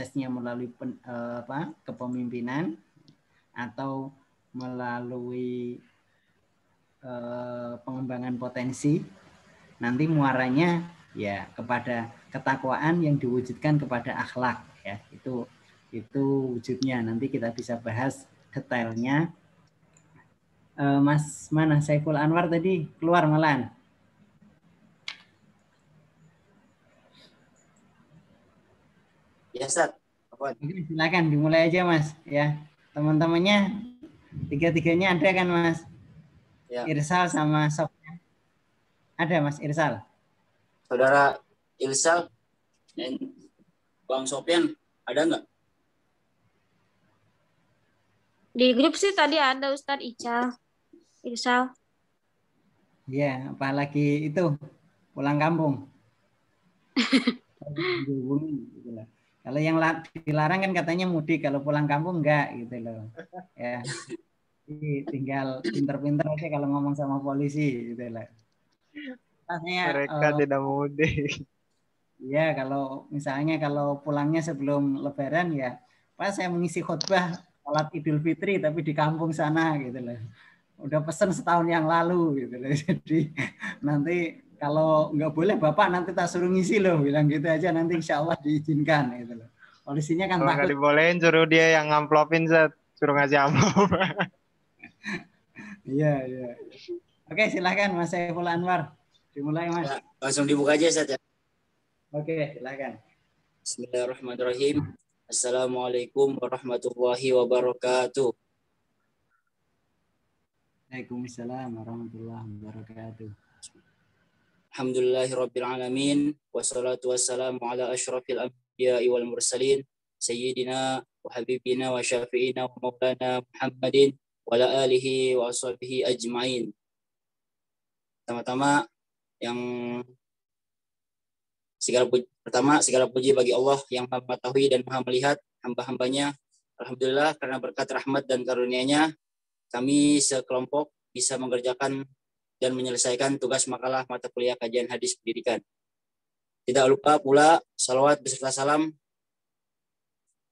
prosesnya melalui kepemimpinan atau melalui pengembangan potensi, nanti muaranya ya kepada ketakwaan yang diwujudkan kepada akhlak, ya. Itu wujudnya. Nanti kita bisa bahas detailnya. Mas mana Saiful Anwar tadi keluar malahan. Ya, Ustaz. Oke, silakan dimulai aja, Mas, ya. Teman-temannya tiga-tiganya ada kan, Mas? Ya. Irsal sama Sofyan. Ada, Mas Irsal. Saudara Irsal dan Bang Sofyan ada nggak? Di grup sih tadi ada Ustadz Irsal. Iya, apalagi itu pulang kampung. Kalau yang dilarang kan katanya mudik, kalau pulang kampung enggak gitu loh. Ya. Jadi tinggal pinter-pinter aja kalau ngomong sama polisi gitu loh. Mereka tidak mudik. Iya, kalau misalnya kalau pulangnya sebelum Lebaran ya, pas saya mengisi khutbah salat Idul Fitri tapi di kampung sana gitu loh. Udah pesen setahun yang lalu gitu loh. Jadi nanti kalau nggak boleh Bapak nanti tak suruh ngisi loh, bilang gitu aja, nanti insya Allah diizinkan gitu loh. Polisinya kan kalau takut. Nggak dibolehin, suruh dia yang ngamplopin, suruh ngasih amplop. Iya. Oke, silakan Mas Saiful Anwar. Dimulai, Mas. Ya, langsung dibuka aja saja. Oke, silakan. Bismillahirrahmanirrahim. Assalamualaikum warahmatullahi wabarakatuh. Waalaikumsalam warahmatullahi wabarakatuh. Alhamdulillahirabbil alamin wassalatu wassalamu ala asyrafil anbiya'i wal mursalin sayyidina wa habibina wa syafi'ina wa maulana Muhammadin wa ala alihi wa ashabihi ajmain. Pertama yang segala puji bagi Allah yang Maha Mengetahui dan Maha Melihat hamba-hambanya. Alhamdulillah karena berkat rahmat dan karunia-Nya kami sekelompok bisa mengerjakan dan menyelesaikan tugas makalah mata kuliah kajian hadis pendidikan. Tidak lupa pula salawat beserta salam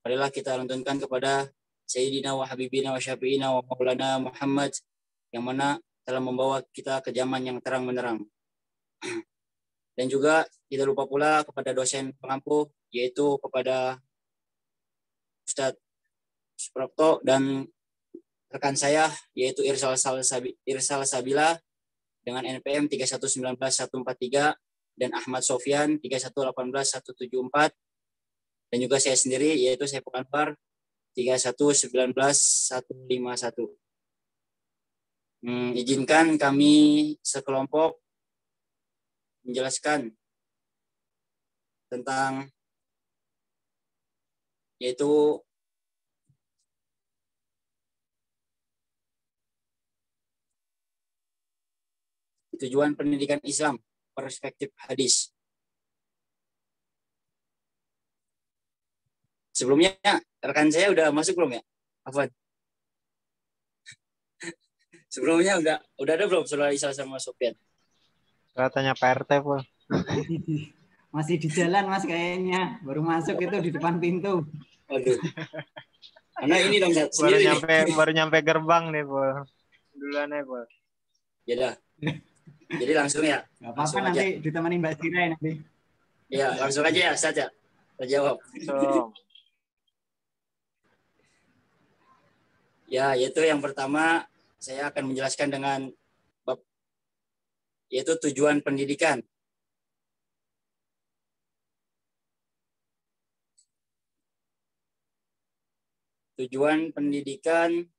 marilah kita lantunkan kepada Sayyidina wa Habibina wa Syafi'ina wa Maulana Muhammad yang mana telah membawa kita ke zaman yang terang menerang. Dan juga tidak lupa pula kepada dosen pengampu, yaitu kepada Ustadz Suprapto dan rekan saya yaitu Irsal Sabila dengan NPM 3119143 dan Ahmad Sofyan 3118174 dan juga saya sendiri yaitu Saiful Anwar 3119151. Izinkan kami sekelompok menjelaskan tentang yaitu tujuan pendidikan Islam, perspektif hadis. Sebelumnya rekan saya udah masuk belum ya? Afwan. Sebelumnya udah ada belum saudara Isa sama Sofyan? Saya tanya Pak RT, Pul. Masih di jalan, Mas, kayaknya. Baru masuk itu di depan pintu. Waduh. Karena ini dong baru nyampe gerbang nih, Pul. Duluan ya, Pul. Ya dah. Jadi langsung ya. Gak apa-apa, nanti ditemani Mbak Sira nanti. Ya, langsung aja ya, saja. Saya jawab. So. Ya, yaitu yang pertama saya akan menjelaskan dengan bab yaitu tujuan pendidikan. Tujuan pendidikan.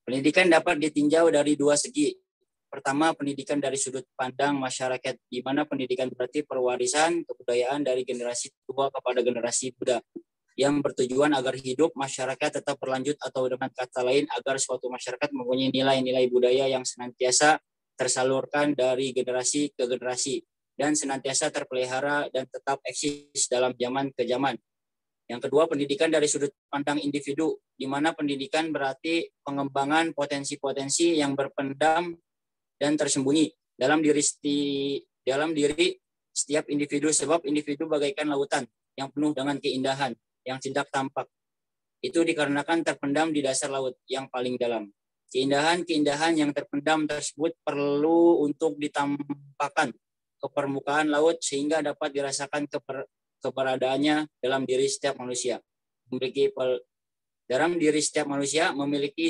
Pendidikan dapat ditinjau dari dua segi. Pertama, pendidikan dari sudut pandang masyarakat, di mana pendidikan berarti perwarisan kebudayaan dari generasi tua kepada generasi muda, yang bertujuan agar hidup masyarakat tetap berlanjut atau dengan kata lain agar suatu masyarakat mempunyai nilai-nilai budaya yang senantiasa tersalurkan dari generasi ke generasi dan senantiasa terpelihara dan tetap eksis dalam zaman ke zaman. Yang kedua, pendidikan dari sudut pandang individu, di mana pendidikan berarti pengembangan potensi-potensi yang berpendam dan tersembunyi dalam diri setiap individu, sebab individu bagaikan lautan yang penuh dengan keindahan yang tidak tampak. Itu dikarenakan terpendam di dasar laut yang paling dalam. Keindahan-keindahan yang terpendam tersebut perlu untuk ditampakkan ke permukaan laut sehingga dapat dirasakan keberadaannya dalam diri setiap manusia. Dalam diri setiap manusia memiliki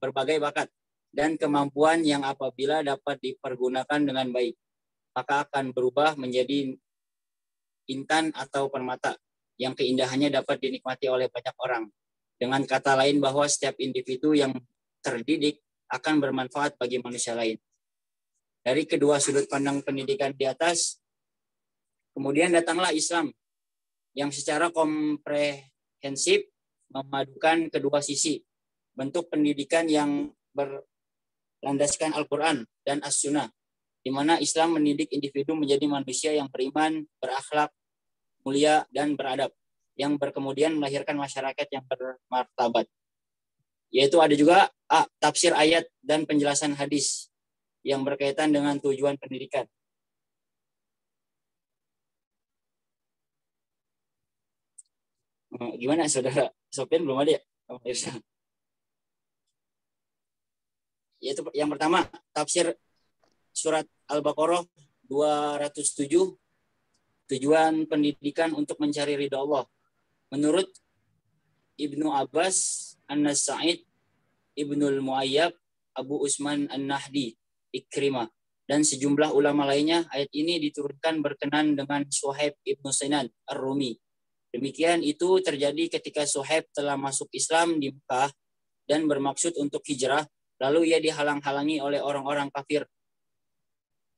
berbagai bakat dan kemampuan yang apabila dapat dipergunakan dengan baik, maka akan berubah menjadi intan atau permata yang keindahannya dapat dinikmati oleh banyak orang. Dengan kata lain bahwa setiap individu yang terdidik akan bermanfaat bagi manusia lain. Dari kedua sudut pandang pendidikan di atas, kemudian datanglah Islam yang secara komprehensif memadukan kedua sisi bentuk pendidikan yang berlandaskan Al-Quran dan As-Sunnah, di mana Islam mendidik individu menjadi manusia yang beriman, berakhlak, mulia, dan beradab, yang berkemudian melahirkan masyarakat yang bermartabat. Yaitu ada juga tafsir ayat dan penjelasan hadis yang berkaitan dengan tujuan pendidikan. Gimana saudara Sofian, belum ada ya? Yaitu yang pertama, tafsir surat Al-Baqarah 207, tujuan pendidikan untuk mencari ridha Allah. Menurut Ibnu Abbas, An-Sa'id, Ibnul Muayyab, Abu Usman An-Nahdi, Ikrimah, dan sejumlah ulama lainnya, ayat ini diturunkan berkenan dengan Suhaib Ibnu Sinan Ar-Rumi. Demikian itu terjadi ketika Suhaib telah masuk Islam di Mekah dan bermaksud untuk hijrah, lalu ia dihalang-halangi oleh orang-orang kafir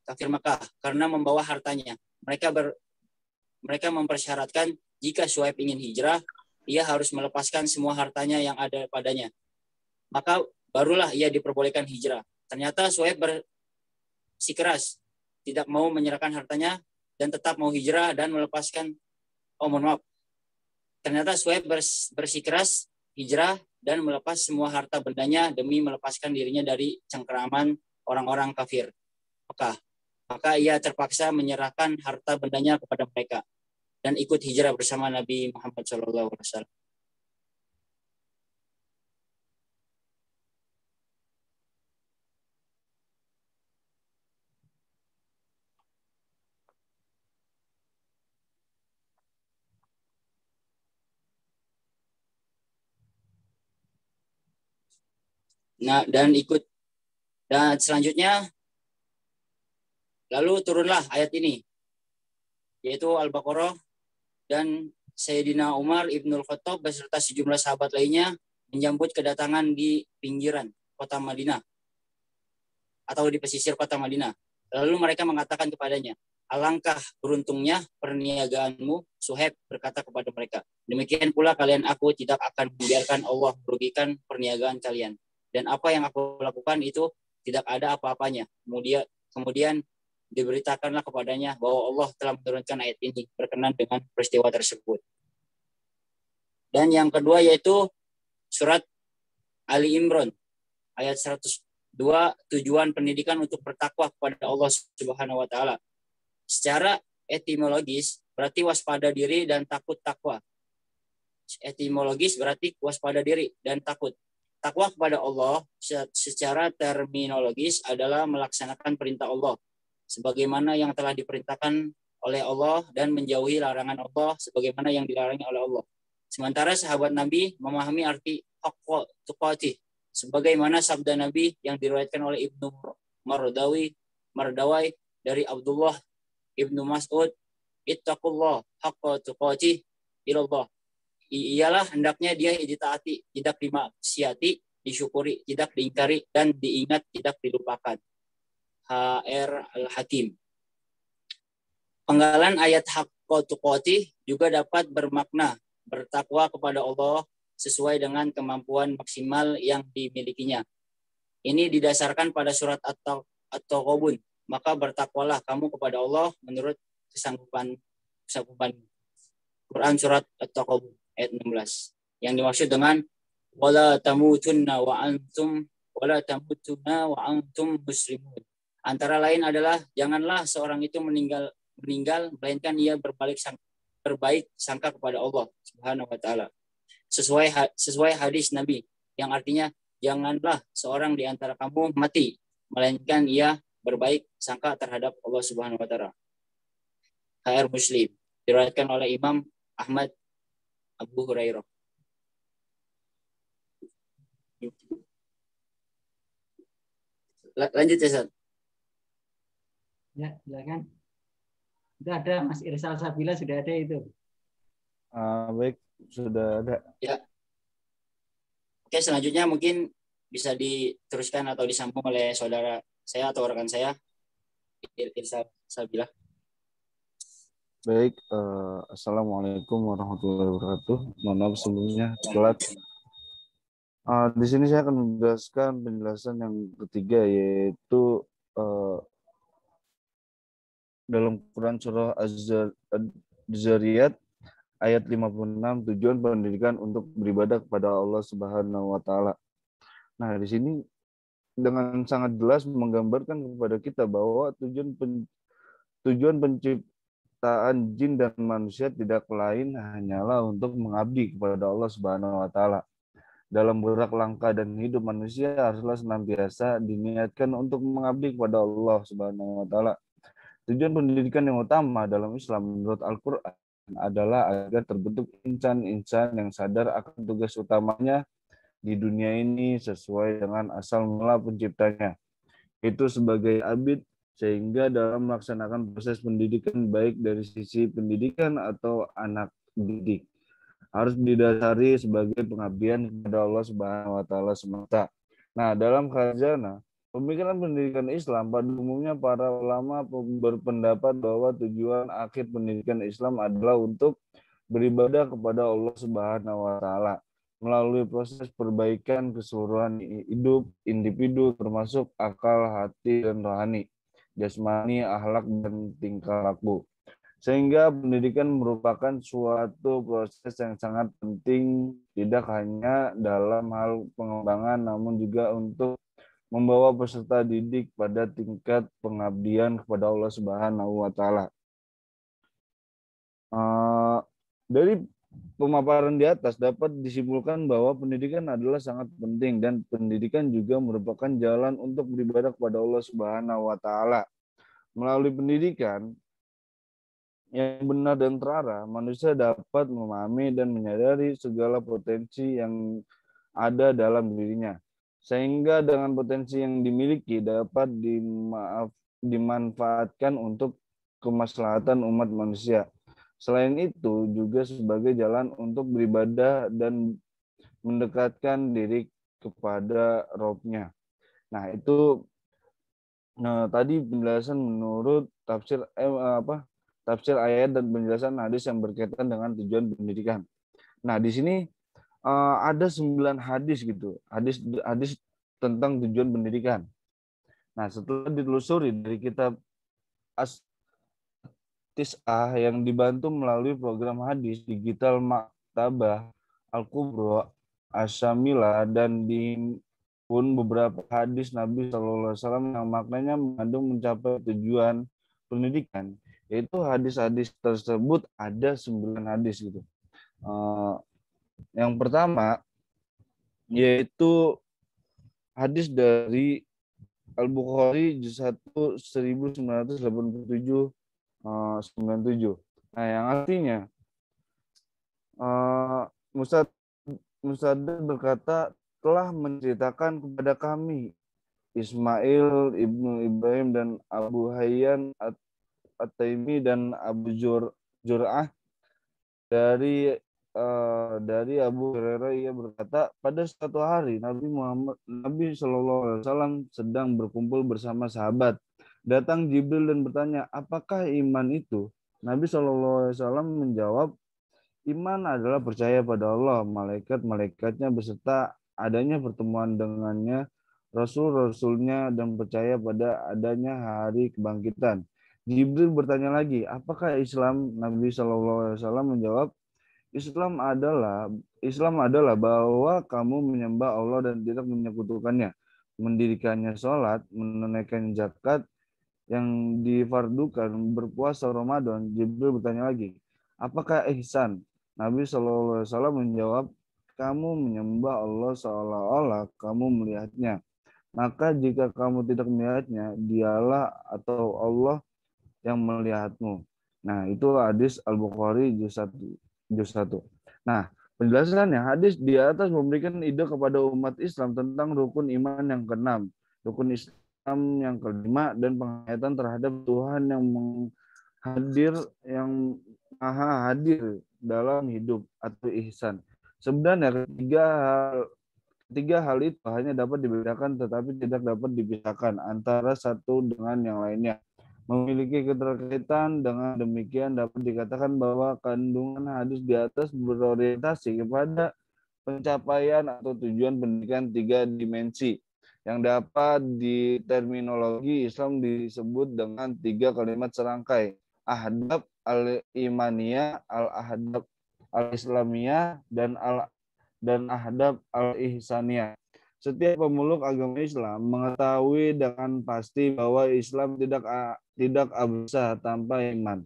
Mekah karena membawa hartanya. Mereka mempersyaratkan jika Suhaib ingin hijrah, ia harus melepaskan semua hartanya yang ada padanya. Maka barulah ia diperbolehkan hijrah. Ternyata Suhaib bersikeras, tidak mau menyerahkan hartanya dan tetap mau hijrah dan melepaskan. Ternyata Suhaib bersikeras hijrah dan melepas semua harta bendanya demi melepaskan dirinya dari cengkeraman orang-orang kafir Mekah. Maka ia terpaksa menyerahkan harta bendanya kepada mereka dan ikut hijrah bersama Nabi Muhammad SAW. Dan selanjutnya lalu turunlah ayat ini, yaitu Al-Baqarah, dan Sayyidina Umar Ibnul Khattab beserta sejumlah sahabat lainnya menyambut kedatangan di pinggiran kota Madinah atau di pesisir kota Madinah. Lalu mereka mengatakan kepadanya, alangkah beruntungnya perniagaanmu. Suhaib berkata kepada mereka, demikian pula aku tidak akan membiarkan Allah merugikan perniagaan kalian. Dan apa yang aku lakukan itu tidak ada apa-apanya. Kemudian diberitakanlah kepadanya bahwa Allah telah menurunkan ayat ini berkenan dengan peristiwa tersebut. Dan yang kedua yaitu surat Ali Imran ayat 102, tujuan pendidikan untuk bertakwa kepada Allah Subhanahu wa taala. Secara etimologis berarti waspada diri dan takut takwa. Etimologis berarti waspada diri dan takut. Takwa kepada Allah secara terminologis adalah melaksanakan perintah Allah sebagaimana yang telah diperintahkan oleh Allah dan menjauhi larangan Allah sebagaimana yang dilarangi oleh Allah. Sementara sahabat Nabi memahami arti haqqa tuqatih sebagaimana sabda Nabi yang diriwayatkan oleh Ibnu Mardawai dari Abdullah Ibnu Mas'ud, ittaqullah haqqa tuqatih ilallah. Ialah hendaknya dia ditaati, tidak dimaksiati, disyukuri, tidak diingkari, dan diingat, tidak dilupakan. HR Al-Hakim. Penggalan ayat haqqa tuqatih juga dapat bermakna bertakwa kepada Allah sesuai dengan kemampuan maksimal yang dimilikinya. Ini didasarkan pada surat At-Taghabun. Maka bertakwalah kamu kepada Allah menurut kesanggupan. Quran surat At-Taghabun ayat 16. Yang dimaksud dengan wala tamutunna wa antum muslimun. Antara lain adalah janganlah seorang itu meninggal melainkan ia berbaik sangka kepada Allah Subhanahu wa taala. Sesuai hadis Nabi yang artinya janganlah seorang di antara kamu mati melainkan ia berbaik sangka terhadap Allah Subhanahu wa taala. HR Muslim diriwayatkan oleh Imam Ahmad Abu Hurairah. Lanjut ya, Ustaz. Ya, silakan. Itu ada Mas Irsal Sabila, sudah ada itu. Baik, sudah ada. Ya. Oke, selanjutnya mungkin bisa diteruskan atau disambung oleh saudara saya atau rekan saya, Irsal Sabila. Baik, Assalamualaikum warahmatullahi wabarakatuh. Mohon maaf sebelumnya telat. Di sini saya akan menjelaskan penjelasan yang ketiga, yaitu dalam Quran surah Az-Zariyat ayat 56, tujuan pendidikan untuk beribadah kepada Allah Subhanahu wa taala. Nah, di sini dengan sangat jelas menggambarkan kepada kita bahwa tujuan penciptaan jin dan manusia tidak lain hanyalah untuk mengabdi kepada Allah Subhanahu wa taala. Dalam gerak langkah dan hidup manusia haruslah senantiasa diniatkan untuk mengabdi kepada Allah Subhanahu wa taala. Tujuan pendidikan yang utama dalam Islam menurut Al-Quran adalah agar terbentuk insan-insan yang sadar akan tugas utamanya di dunia ini sesuai dengan asal mula penciptanya, itu sebagai abid, sehingga dalam melaksanakan proses pendidikan baik dari sisi pendidikan atau anak didik harus didasari sebagai pengabdian kepada Allah Subhanahu wa taala semata. Nah, dalam khazanah pemikiran pendidikan Islam, pada umumnya para ulama berpendapat bahwa tujuan akhir pendidikan Islam adalah untuk beribadah kepada Allah Subhanahu wa taala melalui proses perbaikan keseluruhan hidup individu termasuk akal, hati, dan rohani, jasmani, akhlak, dan tingkah laku. Sehingga pendidikan merupakan suatu proses yang sangat penting tidak hanya dalam hal pengembangan namun juga untuk membawa peserta didik pada tingkat pengabdian kepada Allah Subhanahu wa taala. Dari pemaparan di atas dapat disimpulkan bahwa pendidikan adalah sangat penting dan pendidikan juga merupakan jalan untuk beribadah kepada Allah Subhanahu wa taala. Melalui pendidikan yang benar dan terarah, manusia dapat memahami dan menyadari segala potensi yang ada dalam dirinya, sehingga dengan potensi yang dimiliki dapat dimanfaatkan untuk kemaslahatan umat manusia. Selain itu juga sebagai jalan untuk beribadah dan mendekatkan diri kepada Rabb-Nya. Nah, itu tadi penjelasan menurut tafsir ayat dan penjelasan hadis yang berkaitan dengan tujuan pendidikan. Nah, di sini ada 9 hadis gitu, hadis tentang tujuan pendidikan. Nah, setelah ditelusuri dari kitab As-Tis'ah yang dibantu melalui program hadis digital Maktabah Al-Kubra Asyamila dan di pun beberapa hadis Nabi SAW yang maknanya mengandung mencapai tujuan pendidikan, yaitu hadis-hadis tersebut ada 9 hadis gitu. Yang pertama yaitu hadis dari Al-Bukhari juz 1 1987 97. Nah, yang artinya Musaddad berkata, telah menceritakan kepada kami Ismail ibnu Ibrahim dan Abu Hayyan At-Taimi dan Abu Jur'ah dari Abu Hurairah, ia berkata, pada suatu hari Nabi SAW sedang berkumpul bersama sahabat. Datang Jibril dan bertanya, apakah iman itu? Nabi SAW menjawab, iman adalah percaya pada Allah, malaikat-malaikatnya beserta adanya pertemuan dengannya, rasul-rasulnya, dan percaya pada adanya hari kebangkitan. Jibril bertanya lagi, apakah Islam? Nabi SAW menjawab, Islam adalah bahwa kamu menyembah Allah dan tidak menyekutukannya, mendirikannya sholat, menunaikan zakat, yang difardukan berpuasa Ramadan, Jibril bertanya lagi, apakah ihsan? Nabi SAW menjawab, kamu menyembah Allah seolah-olah kamu melihatnya. Maka jika kamu tidak melihatnya, dialah atau Allah yang melihatmu. Nah, itu hadis Al-Bukhari juz 1. Nah, penjelasannya, hadis di atas memberikan ide kepada umat Islam tentang rukun iman yang keenam, rukun Islam yang kelima, dan penghayatan terhadap Tuhan yang maha hadir dalam hidup atau ihsan. Sebenarnya ketiga hal itu hanya dapat dibedakan tetapi tidak dapat dipisahkan antara satu dengan yang lainnya. Memiliki keterkaitan, dengan demikian dapat dikatakan bahwa kandungan hadis di atas berorientasi kepada pencapaian atau tujuan pendidikan 3 dimensi yang dapat di terminologi Islam disebut dengan 3 kalimat serangkai: ahdab al-imaniyah, al-ahdab al-islamiyah, dan ahdab al-ihsaniyah. Setiap pemeluk agama Islam mengetahui dengan pasti bahwa Islam tidak absah tanpa iman,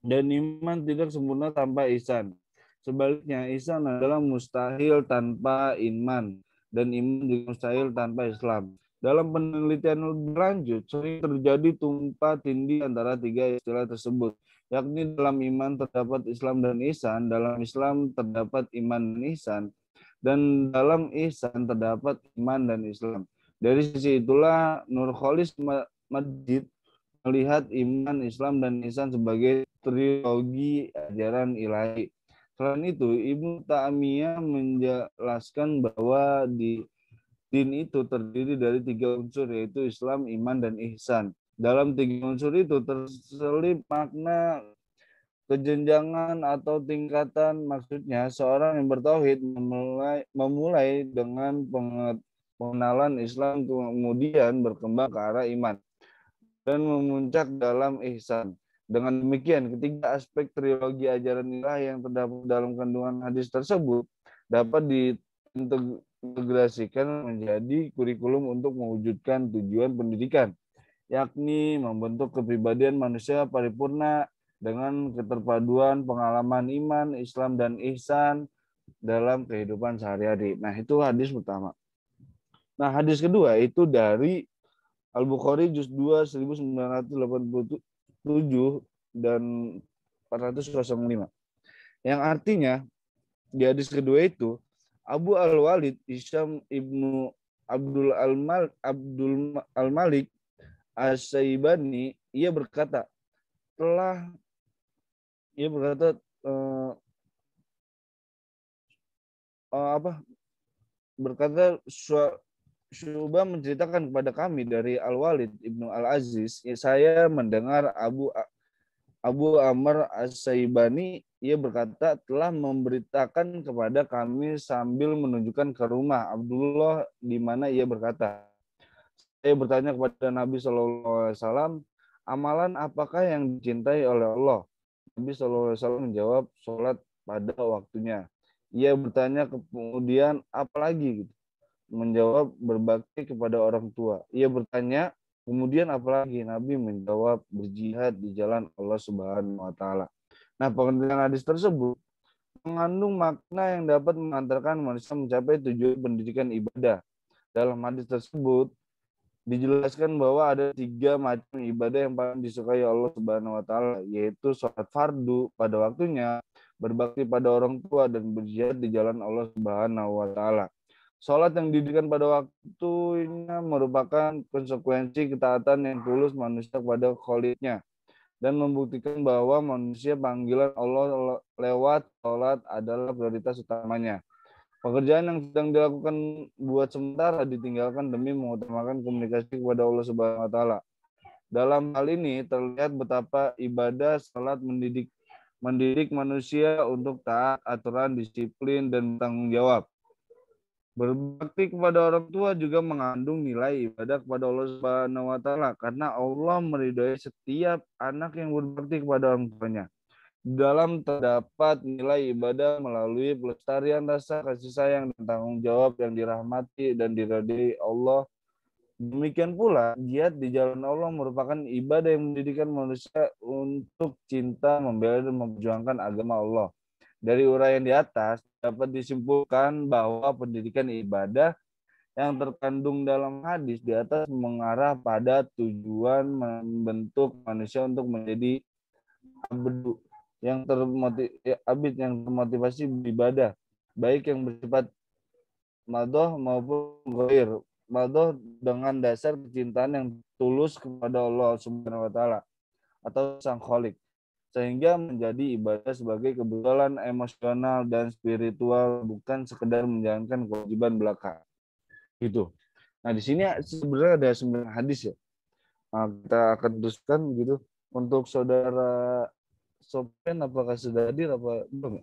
dan iman tidak sempurna tanpa ihsan. Sebaliknya, ihsan adalah mustahil tanpa iman, dan iman juga mustahil tanpa Islam. Dalam penelitian lebih lanjut, sering terjadi tumpang tindih antara 3 istilah tersebut, yakni dalam iman terdapat Islam dan ihsan, dalam Islam terdapat iman dan ihsan, dan dalam ihsan terdapat iman dan Islam. Dari sisi itulah Nurcholish Madjid melihat iman, Islam, dan ihsan sebagai trilogi ajaran ilahi. Selain itu, Ibnu Taimiyah menjelaskan bahwa din itu terdiri dari 3 unsur, yaitu Islam, iman, dan ihsan. Dalam 3 unsur itu terselip makna kejenjangan atau tingkatan. Maksudnya, seorang yang bertauhid memulai dengan pengenalan Islam, kemudian berkembang ke arah iman, dan memuncak dalam ihsan. Dengan demikian, ketiga aspek trilogi ajaran ilahi yang terdapat dalam kandungan hadis tersebut dapat diintegrasikan menjadi kurikulum untuk mewujudkan tujuan pendidikan, yakni membentuk kepribadian manusia paripurna dengan keterpaduan pengalaman iman, Islam, dan ihsan dalam kehidupan sehari-hari. Nah, itu hadis pertama. Nah, hadis kedua itu dari Al-Bukhari juz 2 1987 dan 405. Yang artinya di hadis kedua itu, Abu Al-Walid Hisham ibnu Abdul Al-Malik As-Saibani ia berkata Syu'bah menceritakan kepada kami dari Al-Walid ibnu Al-Aziz, saya mendengar Abu Amr As-Saibani ia berkata telah memberitakan kepada kami sambil menunjukkan ke rumah Abdullah di mana ia berkata, saya bertanya kepada Nabi SAW, amalan apakah yang dicintai oleh Allah? Nabi SAW menjawab, sholat pada waktunya. Ia bertanya kemudian apa lagi? Menjawab, berbakti kepada orang tua. Ia bertanya, kemudian apa lagi? Nabi menjawab, berjihad di jalan Allah Subhanahu wa taala. Nah, pengertian hadis tersebut mengandung makna yang dapat mengantarkan manusia mencapai tujuan pendidikan ibadah. Dalam hadis tersebut dijelaskan bahwa ada 3 macam ibadah yang paling disukai Allah Subhanahu wa taala, yaitu sholat fardu pada waktunya, berbakti pada orang tua, dan berjihad di jalan Allah Subhanahu wa taala. Sholat yang didirikan pada waktunya merupakan konsekuensi ketaatan yang tulus manusia kepada Khaliqnya dan membuktikan bahwa manusia panggilan Allah lewat sholat adalah prioritas utamanya. Pekerjaan yang sedang dilakukan buat sementara ditinggalkan demi mengutamakan komunikasi kepada Allah Subhanahu wa taala. Dalam hal ini terlihat betapa ibadah salat mendidik manusia untuk taat aturan, disiplin, dan bertanggung jawab. Berbakti kepada orang tua juga mengandung nilai ibadah kepada Allah Subhanahu wa taala karena Allah meridhai setiap anak yang berbakti kepada orang tuanya. Dalam terdapat nilai ibadah melalui pelestarian rasa kasih sayang dan tanggung jawab yang dirahmati dan diridhai Allah Demikian pula, jihad di jalan Allah merupakan ibadah yang mendidikan manusia untuk cinta, membela, dan memperjuangkan agama Allah. Dari uraian di atas, dapat disimpulkan bahwa pendidikan ibadah yang terkandung dalam hadis di atas mengarah pada tujuan membentuk manusia untuk menjadi abdu abid yang termotivasi beribadah, baik yang bersifat madoh maupun ghair. Madoh dengan dasar kecintaan yang tulus kepada Allah Subhanahu wa taala atau Sang Khalik, sehingga menjadi ibadah sebagai kebetulan emosional dan spiritual, bukan sekedar menjalankan kewajiban belaka. Gitu. Nah, di sini sebenarnya ada 9 hadis ya. Nah, kita akan teruskan gitu. Untuk saudara Sopen, apakah sudah hadir apa belum?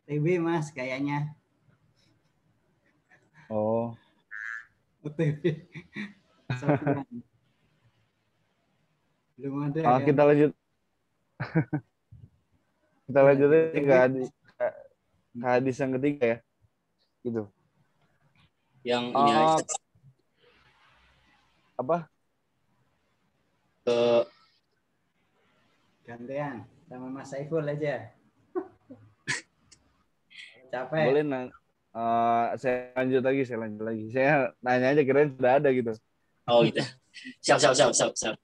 TB Mas kayaknya. Oh. TB. Belum ada. Kan? Kita lanjut. Kita lanjut ke hadis yang ketiga ya. Gitu. Yang ini aja. Apa? Gantian sama Mas Saiful aja. Capek. Boleh saya lanjut lagi. Saya nanya aja, kirain sudah ada gitu. Oh gitu. Siap.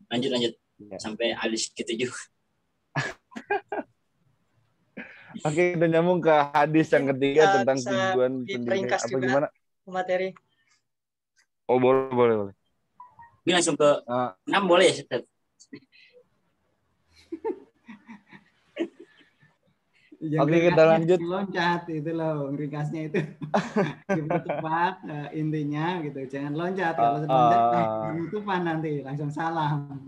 Lanjut. Ya. Sampai hadis ke-7. Oke, kita nyambung ke hadis yang ketiga tentang tujuan pendidikan apa gimana? Materi. Oh, boleh. Ini langsung ke 6 boleh ya, Ustaz? Oke, kita lanjut. Loncat itu loh, ringkasnya itu. Cepat intinya gitu. Jangan loncat. Kalau loncat penutupan nanti langsung salam.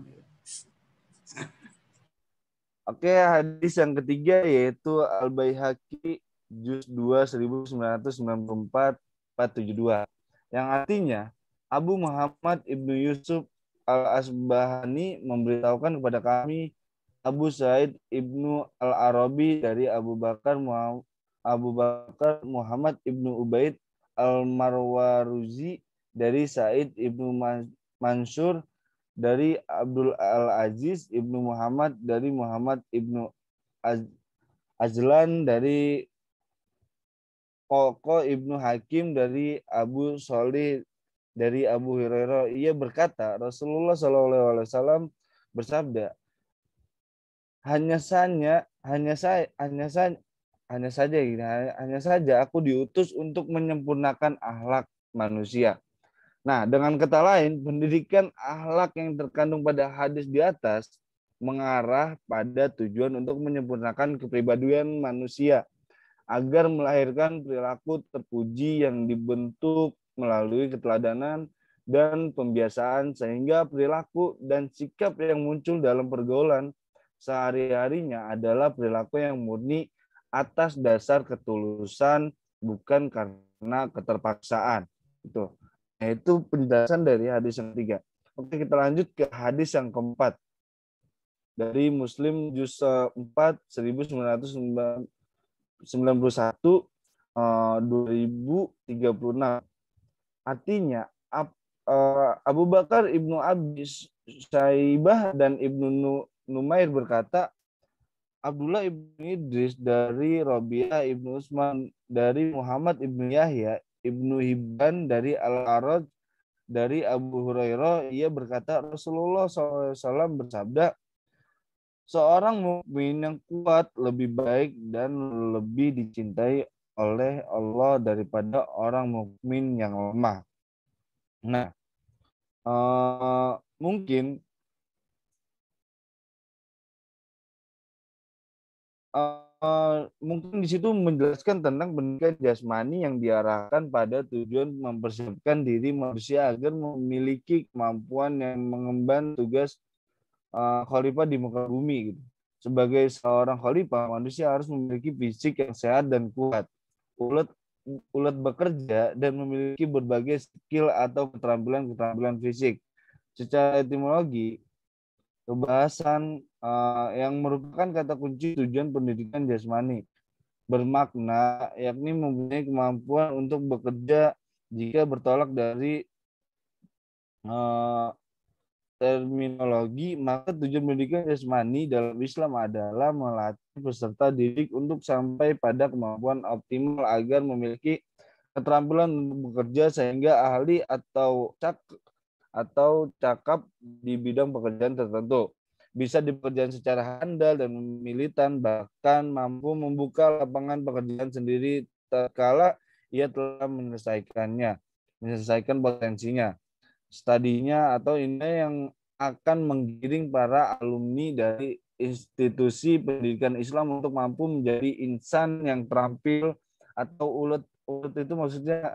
Oke, hadis yang ketiga yaitu Al-Baihaqi juz 2 1994-472 yang artinya Abu Muhammad Ibnu Yusuf Al-Asbahani memberitahukan kepada kami Abu Sa'id Ibnu Al-Arabi dari Abu Bakar Muhammad Ibnu Ubaid Al-Marwaruzi dari Sa'id Ibnu Mansur dari Abdul Al-Aziz Ibnu Muhammad dari Muhammad Ibnu Azlan dari Qoko Ibnu Hakim dari Abu Sholih dari Abu Hurairah. Ia berkata, Rasulullah SAW bersabda, hanya saja aku diutus untuk menyempurnakan akhlak manusia. Nah, dengan kata lain, pendidikan akhlak yang terkandung pada hadis di atas mengarah pada tujuan untuk menyempurnakan kepribadian manusia agar melahirkan perilaku terpuji yang dibentuk melalui keteladanan dan pembiasaan sehingga perilaku dan sikap yang muncul dalam pergaulan sehari-harinya adalah perilaku yang murni atas dasar ketulusan bukan karena keterpaksaan. Itu penjelasan dari hadis yang ketiga. Oke, kita lanjut ke hadis yang keempat. Dari Muslim juz 4 1991 2036. Artinya Abu Bakar Ibnu Abi Syaibah dan Ibnu Numair berkata, Abdullah Ibnu Idris dari Rabi'ah Ibnu Utsman dari Muhammad Ibnu Yahya Ibnu Hibban dari Al-Arad dari Abu Hurairah, ia berkata Rasulullah SAW bersabda, seorang mukmin yang kuat lebih baik dan lebih dicintai oleh Allah daripada orang mukmin yang lemah. Nah, mungkin di situ menjelaskan tentang pendidikan jasmani yang diarahkan pada tujuan mempersiapkan diri manusia agar memiliki kemampuan yang mengemban tugas khalifah di muka bumi gitu. Sebagai seorang khalifah, manusia harus memiliki fisik yang sehat dan kuat, ulet bekerja dan memiliki berbagai skill atau keterampilan fisik. Secara etimologi, kebahasan yang merupakan kata kunci tujuan pendidikan jasmani. bermakna, yakni mempunyai kemampuan untuk bekerja jika bertolak dari terminologi, maka tujuan pendidikan jasmani dalam Islam adalah melatih peserta didik untuk sampai pada kemampuan optimal agar memiliki keterampilan untuk bekerja sehingga ahli atau cakap di bidang pekerjaan tertentu. Bisa di pekerjaan secara handal dan militan, bahkan mampu membuka lapangan pekerjaan sendiri tatkala ia telah menyelesaikan potensinya, studinya, atau ini yang akan menggiring para alumni dari institusi pendidikan Islam untuk mampu menjadi insan yang terampil atau ulet itu maksudnya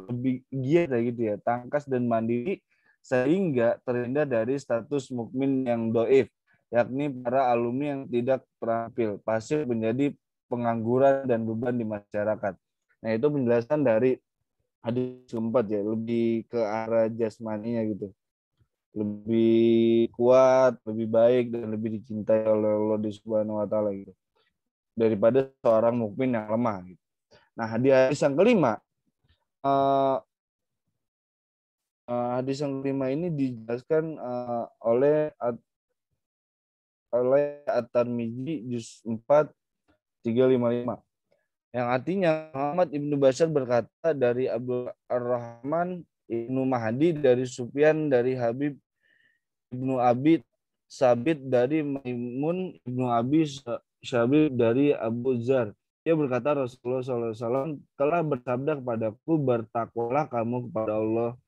lebih giat gitu ya, tangkas dan mandiri sehingga terhindar dari status mukmin yang doif, yakni para alumni yang tidak terampil, pasif, menjadi pengangguran dan beban di masyarakat. Nah, itu penjelasan dari hadis keempat ya, lebih ke arah jasmaninya gitu. Lebih kuat, lebih baik, dan lebih dicintai oleh Allah Subhanahu wa taala gitu. Daripada seorang mukmin yang lemah gitu. Nah, di hadis yang kelima, hadis yang kelima ini dijelaskan oleh At-Tirmidzi juz 4 355. Yang artinya Muhammad Ibnu Bashar berkata dari Abdul Ar-Rahman Ibnu Mahdi dari Sufyan dari Habib Ibnu Abi Sabit dari Maimun Ibnu Abi Syabib dari Abu Zar. Dia berkata Rasulullah SAW telah bersabda kepadaku, bertakwalah kamu kepada Allah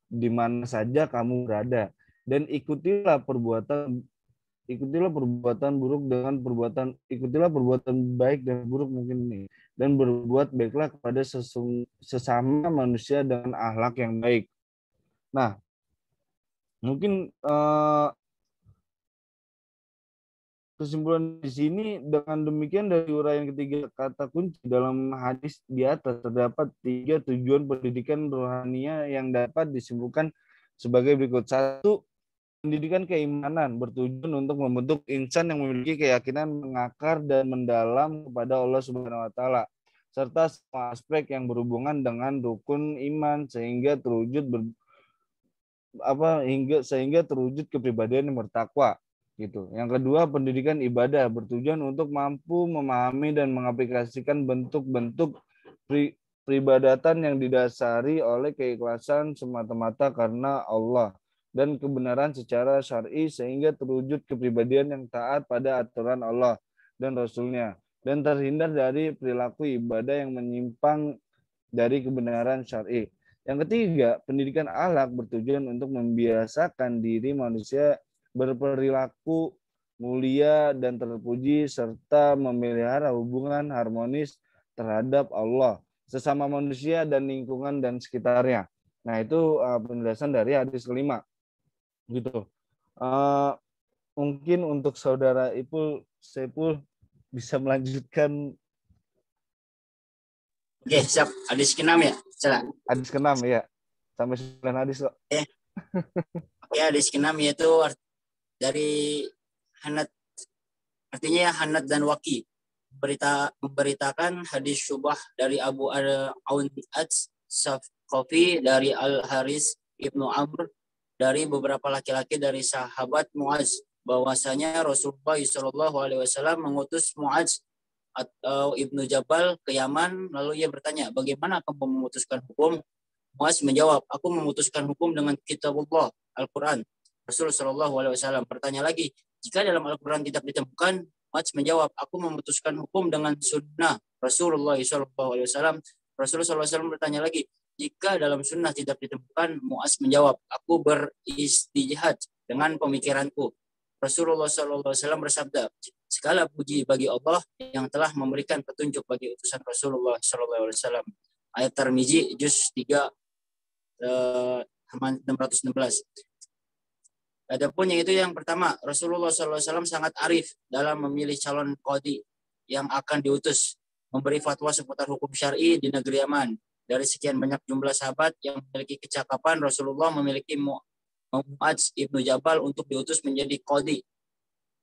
di mana saja kamu berada, dan ikutilah perbuatan buruk dengan perbuatan, ikutilah perbuatan baik dan buruk mungkin ini, dan berbuat baiklah kepada sesama manusia dengan akhlak yang baik. Nah, mungkin kesimpulan di sini dengan demikian dari uraian ketiga kata kunci dalam hadis di atas terdapat 3 tujuan pendidikan rohania yang dapat disimpulkan sebagai berikut. 1. Pendidikan keimanan bertujuan untuk membentuk insan yang memiliki keyakinan mengakar dan mendalam kepada Allah Subhanahu wa taala serta semua aspek yang berhubungan dengan rukun iman sehingga terwujud kepribadian yang bertakwa gitu. Yang kedua, pendidikan ibadah bertujuan untuk mampu memahami dan mengaplikasikan bentuk-bentuk peribadatan yang didasari oleh keikhlasan semata-mata karena Allah dan kebenaran secara syar'i sehingga terwujud kepribadian yang taat pada aturan Allah dan Rasul-Nya dan terhindar dari perilaku ibadah yang menyimpang dari kebenaran syar'i. Yang ketiga, pendidikan akhlak bertujuan untuk membiasakan diri manusia berperilaku mulia dan terpuji serta memelihara hubungan harmonis terhadap Allah, sesama manusia dan lingkungan dan sekitarnya. Nah, itu penjelasan dari hadis kelima. Gitu. Mungkin untuk saudara Saiful bisa melanjutkan. Oke, siap. Hadis ke-6 ya? Salah. Hadis ke-6 ya. Sampai 9 hadis kok. Oke, hadis ke-6 yaitu dari Hanad, artinya Hanad dan Waki memberitakan hadis syubah dari Abu Aun As-Safqafi dari Al-Haris Ibnu Amr dari beberapa laki-laki dari sahabat Muaz bahwasanya Rasulullah SAW mengutus Muaz atau Ibnu Jabal ke Yaman, lalu ia bertanya, bagaimana kamu memutuskan hukum? Muaz menjawab, aku memutuskan hukum dengan kitabullah, Al-Quran. Rasulullah SAW bertanya lagi, jika dalam Al-Quran tidak ditemukan, Muaz menjawab, aku memutuskan hukum dengan sunnah Rasulullah SAW. Rasulullah SAW bertanya lagi, jika dalam sunnah tidak ditemukan, Muaz menjawab, aku beristijhad dengan pemikiranku. Rasulullah SAW bersabda, segala puji bagi Allah yang telah memberikan petunjuk bagi utusan Rasulullah SAW. Ayat Tirmidzi juz 3 halaman 616. Adapun yang itu yang pertama, Rasulullah SAW sangat arif dalam memilih calon qadi yang akan diutus memberi fatwa seputar hukum syar'i di negeri Yaman. Dari sekian banyak jumlah sahabat yang memiliki kecakapan, Rasulullah memiliki Mu'adz Ibnu Jabal untuk diutus menjadi qadi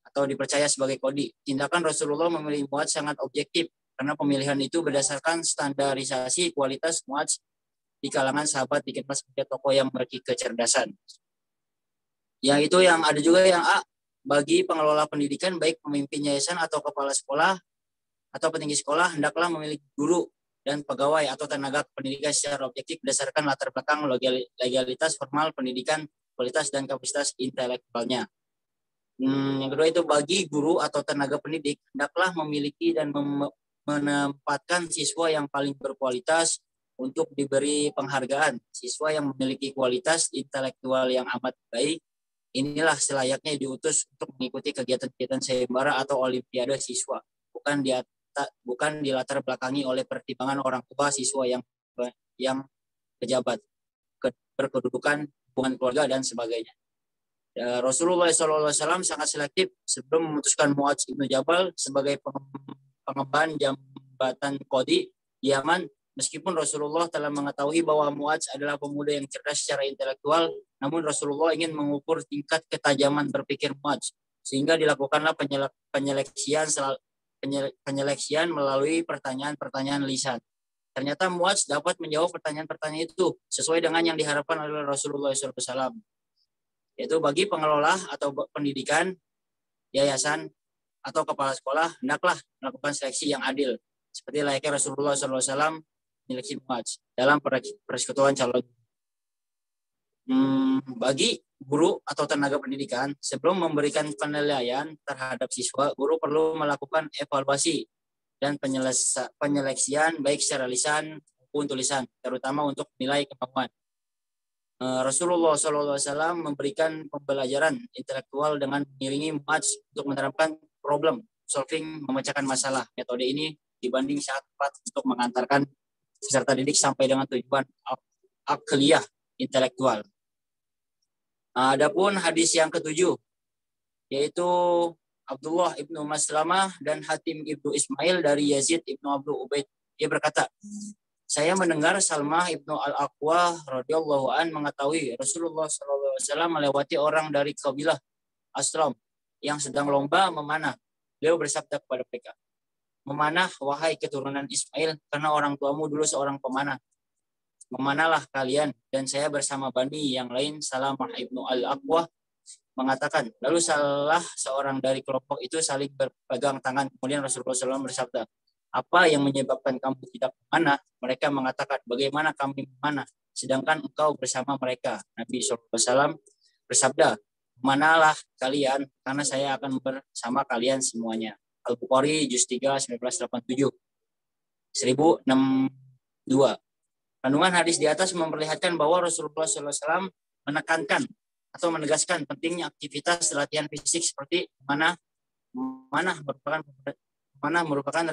atau dipercaya sebagai qadi. Tindakan Rasulullah memilih Mu'adz sangat objektif karena pemilihan itu berdasarkan standarisasi kualitas muadz di kalangan sahabat dikenal sebagai tokoh yang memiliki kecerdasan. Yang itu yang ada juga yang A, bagi pengelola pendidikan baik pemimpin yayasan atau kepala sekolah atau petinggi sekolah hendaklah memiliki guru dan pegawai atau tenaga pendidikan secara objektif berdasarkan latar belakang legalitas formal pendidikan, kualitas dan kapasitas intelektualnya. Yang kedua itu bagi guru atau tenaga pendidik hendaklah memiliki dan menempatkan siswa yang paling berkualitas untuk diberi penghargaan. Siswa yang memiliki kualitas intelektual yang amat baik, inilah selayaknya diutus untuk mengikuti kegiatan-kegiatan sayembara atau olimpiade siswa, bukan dilatar belakangi oleh pertimbangan orang tua siswa yang pejabat, berkedudukan, hubungan keluarga dan sebagainya. Rasulullah SAW sangat selektif sebelum memutuskan Muadz ibnu Jabal sebagai pengemban jabatan Qadi di Yaman. Meskipun Rasulullah telah mengetahui bahwa Muadz adalah pemuda yang cerdas secara intelektual, namun Rasulullah ingin mengukur tingkat ketajaman berpikir Muadz, sehingga dilakukanlah penyeleksian melalui pertanyaan-pertanyaan lisan. Ternyata Muadz dapat menjawab pertanyaan-pertanyaan itu sesuai dengan yang diharapkan oleh Rasulullah SAW. Yaitu bagi pengelola atau pendidikan, yayasan, atau kepala sekolah, hendaklah melakukan seleksi yang adil. Seperti layaknya Rasulullah SAW menyeleksi Muadz dalam persekutuan calon. Bagi guru atau tenaga pendidikan, sebelum memberikan penilaian terhadap siswa, guru perlu melakukan evaluasi dan penyeleksian baik secara lisan maupun tulisan, terutama untuk menilai kemampuan. Rasulullah SAW memberikan pembelajaran intelektual dengan mengiringi Muadz untuk menerapkan problem solving, memecahkan masalah. Metode ini dibanding sangat tepat untuk mengantarkan peserta didik sampai dengan tujuan akliyah intelektual. Adapun hadis yang ketujuh, yaitu Abdullah ibnu Maslamah dan Hatim ibnu Ismail dari Yazid ibnu Abdul Ubaid. Dia berkata, saya mendengar Salmah ibnu Al-Aqwa radhiyallahu an mengetahui Rasulullah SAW melewati orang dari kabilah Aslam yang sedang lomba memanah. Beliau bersabda kepada mereka, memanah wahai keturunan Ismail, karena orang tuamu dulu seorang pemanah. Memanahlah kalian. Dan saya bersama Bani yang lain, Salamah ibnu Al-Aqwa mengatakan, lalu salah seorang dari kelompok itu saling berpegang tangan. Kemudian Rasulullah SAW bersabda, apa yang menyebabkan kamu tidak memanah? Mereka mengatakan, bagaimana kami memanah sedangkan engkau bersama mereka? Nabi SAW bersabda, memanahlah kalian karena saya akan bersama kalian semuanya. Al-Bukhari juz 3 1987 1062. Kandungan hadis di atas memperlihatkan bahwa Rasulullah SAW menekankan atau menegaskan pentingnya aktivitas latihan fisik seperti mana merupakan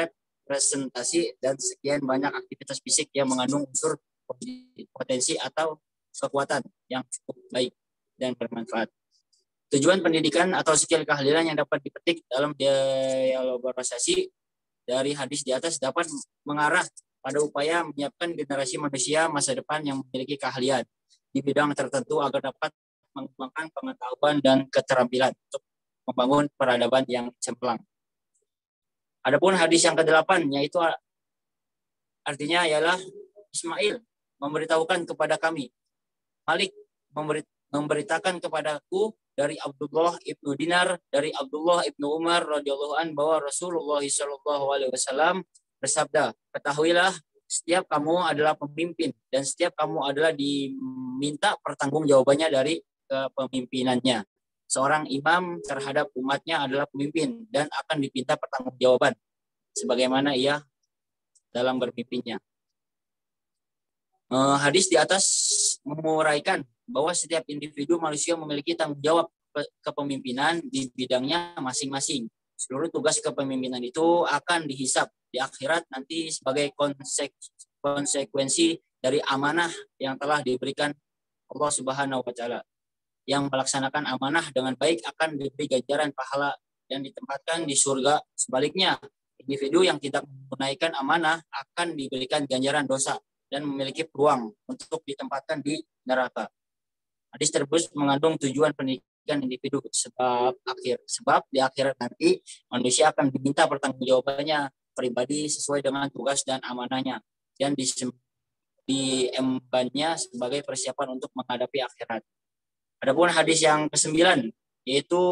representasi dan sekian banyak aktivitas fisik yang mengandung unsur potensi atau kekuatan yang cukup baik dan bermanfaat. Tujuan pendidikan atau skill keahlian yang dapat dipetik dalam dialogasi dari hadis di atas dapat mengarah pada upaya menyiapkan generasi manusia masa depan yang memiliki keahlian di bidang tertentu agar dapat mengembangkan pengetahuan dan keterampilan untuk membangun peradaban yang cemerlang. Adapun hadis yang ke-8, yaitu artinya ialah Ismail memberitahukan kepada kami, Malik memberitakan kepadaku dari Abdullah ibnu Dinar, dari Abdullah ibnu Umar radhiyallahu an bahwa Rasulullah SAW bersabda, ketahuilah setiap kamu adalah pemimpin dan setiap kamu adalah diminta pertanggungjawabannya dari kepemimpinannya. Seorang imam terhadap umatnya adalah pemimpin dan akan dipinta pertanggungjawaban sebagaimana ia dalam berpimpinnya. Hadis di atas menguraikan bahwa setiap individu manusia memiliki tanggung jawab kepemimpinan di bidangnya masing-masing. Seluruh tugas kepemimpinan itu akan dihisab di akhirat nanti sebagai konsekuensi dari amanah yang telah diberikan Allah Subhanahu wa taala. Yang melaksanakan amanah dengan baik akan diberi ganjaran pahala dan ditempatkan di surga. Sebaliknya, individu yang tidak menunaikan amanah akan diberikan ganjaran dosa dan memiliki peluang untuk ditempatkan di neraka. Hadis tersebut mengandung tujuan pendidikan individu, sebab di akhirat nanti manusia akan diminta pertanggungjawabannya pribadi sesuai dengan tugas dan amanahnya, dan diembannya sebagai persiapan untuk menghadapi akhirat. Adapun hadis yang ke-9, yaitu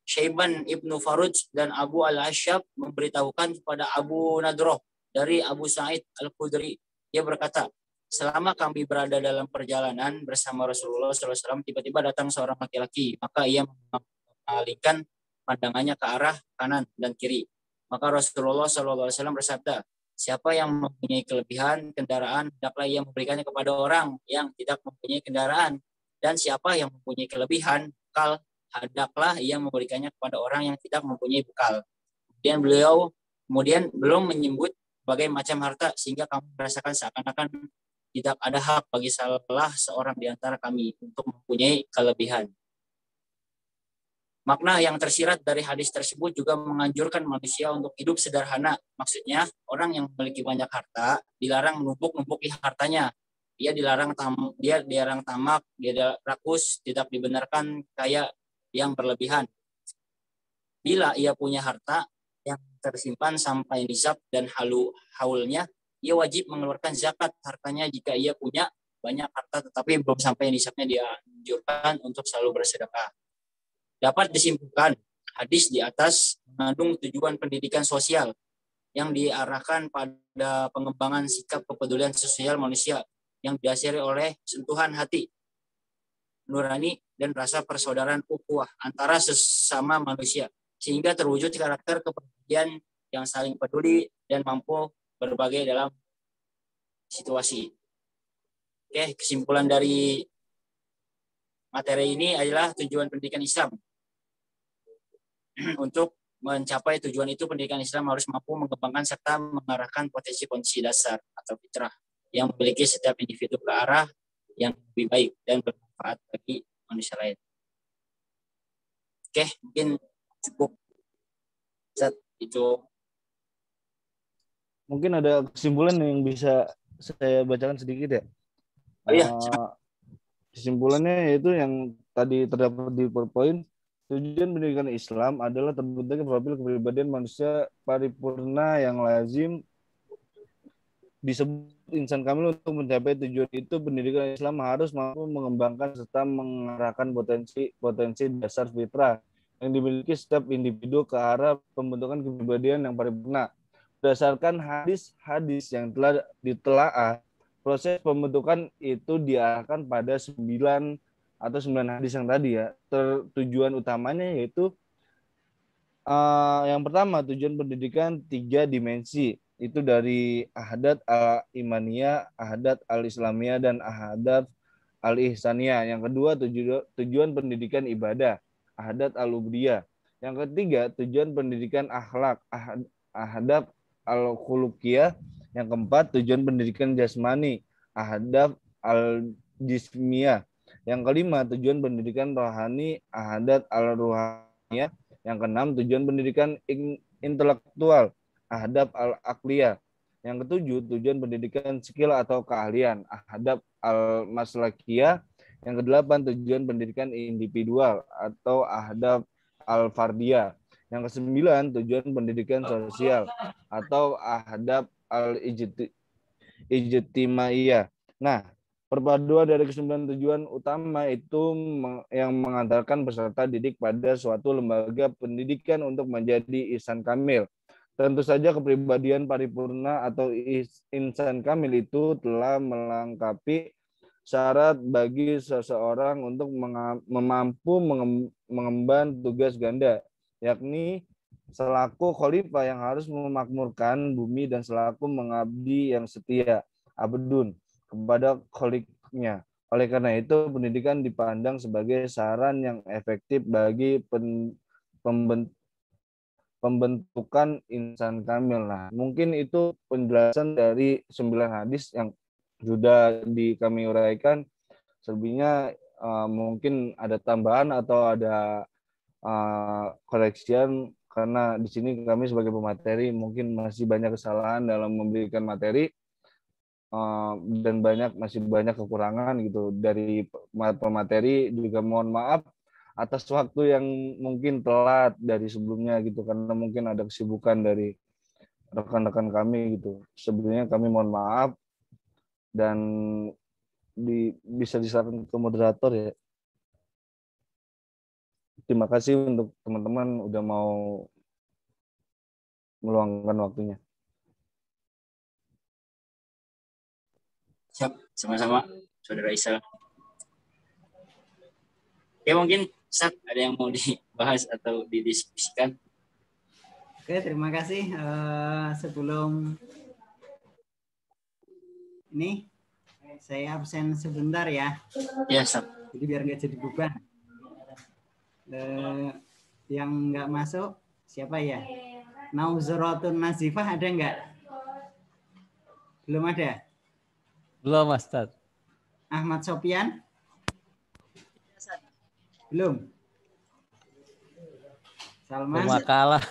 Syaiban Ibnu Faruj dan Abu Al-Asyab memberitahukan kepada Abu Nadroh dari Abu Sa'id Al-Khudri. Dia berkata, selama kami berada dalam perjalanan bersama Rasulullah SAW, tiba-tiba datang seorang laki-laki. Maka ia mengalihkan pandangannya ke arah kanan dan kiri. Maka Rasulullah SAW bersabda, siapa yang mempunyai kelebihan kendaraan, hendaklah ia memberikannya kepada orang yang tidak mempunyai kendaraan. Dan siapa yang mempunyai kelebihan bekal, hendaklah ia memberikannya kepada orang yang tidak mempunyai bekal. Kemudian beliau belum menyebut berbagai macam harta, sehingga kamu merasakan seakan-akan tidak ada hak bagi salah seorang di antara kami untuk mempunyai kelebihan. Makna yang tersirat dari hadis tersebut juga menganjurkan manusia untuk hidup sederhana. Maksudnya, orang yang memiliki banyak harta dilarang menumpuk-numpuki hartanya. Dia dilarang tamak, dia rakus, tidak dibenarkan kaya yang berlebihan. Bila ia punya harta yang tersimpan sampai nisab dan haulnya, ia wajib mengeluarkan zakat hartanya. Jika ia punya banyak harta tetapi belum sampai nisabnya, dia anjurkan untuk selalu bersedekah. Dapat disimpulkan, hadis di atas mengandung tujuan pendidikan sosial yang diarahkan pada pengembangan sikap kepedulian sosial manusia yang didasari oleh sentuhan hati nurani dan rasa persaudaraan ukhuwah antara sesama manusia, sehingga terwujud karakter kepribadian yang saling peduli dan mampu berbagai dalam situasi. Oke, kesimpulan dari materi ini adalah tujuan pendidikan Islam. Untuk mencapai tujuan itu, pendidikan Islam harus mampu mengembangkan serta mengarahkan potensi-potensi dasar atau fitrah yang memiliki setiap individu ke arah yang lebih baik dan bermanfaat bagi manusia lain. Oke, mungkin cukup. Itu. Mungkin ada kesimpulan yang bisa saya bacakan sedikit ya. Oh iya. Kesimpulannya yaitu yang tadi terdapat di PowerPoint. Tujuan pendidikan Islam adalah terbentuknya profil kepribadian manusia paripurna yang lazim disebut insan kamil. Untuk mencapai tujuan itu, pendidikan Islam harus mampu mengembangkan serta mengarahkan potensi dasar fitrah yang dimiliki setiap individu ke arah pembentukan kepribadian yang paripurna. Berdasarkan hadis-hadis yang telah ditelaah, proses pembentukan itu diarahkan pada 9 hadis yang tadi ya. Tujuan utamanya yaitu yang pertama, tujuan pendidikan 3 dimensi. Itu dari ahadat al-imaniyah, ahadat al-islamiyah, dan ahadat al-ihsaniyah. Yang kedua, tujuan pendidikan ibadah, ahadat al-ubudiyah. Yang ketiga, tujuan pendidikan akhlak, ahadat al-khuluqiyah. Yang keempat, tujuan pendidikan jasmani, ahadat al-jismiyah. Yang kelima, tujuan pendidikan rohani, ahadat al-ruhaniyah. Yang keenam, tujuan pendidikan intelektual, ahadat al-aqliyah. Yang ketujuh, tujuan pendidikan skill atau keahlian, ahadat al-maslakiyah. Yang kedelapan, tujuan pendidikan individual atau ahadat al-fardiyah. Yang kesembilan, tujuan pendidikan sosial atau ahadat al-ijtimaiyah. Nah, perpaduan dari kesembilan tujuan utama itu yang mengantarkan peserta didik pada suatu lembaga pendidikan untuk menjadi insan kamil. Tentu saja kepribadian paripurna atau insan kamil itu telah melengkapi syarat bagi seseorang untuk mampu mengemban tugas ganda, yakni selaku khalifah yang harus memakmurkan bumi dan selaku mengabdi yang setia, abdun, kepada kholiknya. Oleh karena itu, pendidikan dipandang sebagai saran yang efektif bagi pembentukan insan kamil. Nah, mungkin itu penjelasan dari 9 hadis yang sudah kami uraikan. Selebihnya mungkin ada tambahan atau ada koreksian, karena di sini kami sebagai pemateri mungkin masih banyak kesalahan dalam memberikan materi. Dan masih banyak kekurangan gitu dari pemateri. Juga mohon maaf atas waktu yang mungkin telat dari sebelumnya gitu, karena mungkin ada kesibukan dari rekan-rekan kami gitu. Sebelumnya kami mohon maaf, dan bisa diserahkan ke moderator ya. Terima kasih untuk teman-teman udah mau meluangkan waktunya. Siap, sama-sama, Saudara Isa. Oke, mungkin Ustaz ada yang mau dibahas atau didiskusikan? Oke, terima kasih. Sebelum ini, saya absen sebentar ya. Ya, Ustaz. Jadi biar nggak jadi beban. Yang nggak masuk, siapa ya? Nauzuratun Nazifah ada nggak? Belum ada? Belum, Ustaz. Ahmad Sopian? Belum? Salman? Pemakalah.